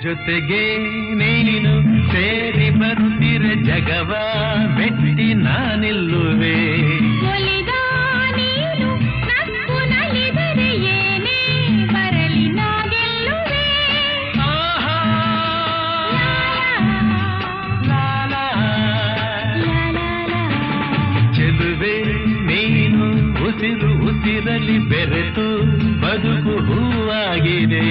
ಜೊತೆಗೆ ನೀನು ಸೇರಿ ಬರುತ್ತಿರ ಜಗವ ಮೆಟ್ಟಿ ನಾನಿಲ್ಲುವೆ. ಒಲಿದ ನೀನು ನಕ್ಕು ನಲಿದರೆ ಏನೇ ಬರಲಿ ನಾ ಗೆಲ್ಲುವೆ. ಚೆಲುವೆ ನೀನು ಉಸಿರು ಉಸಿರಲಿ ಬೆರೆತು ಬದುಕು ಹೂವಾಗಿದೆ.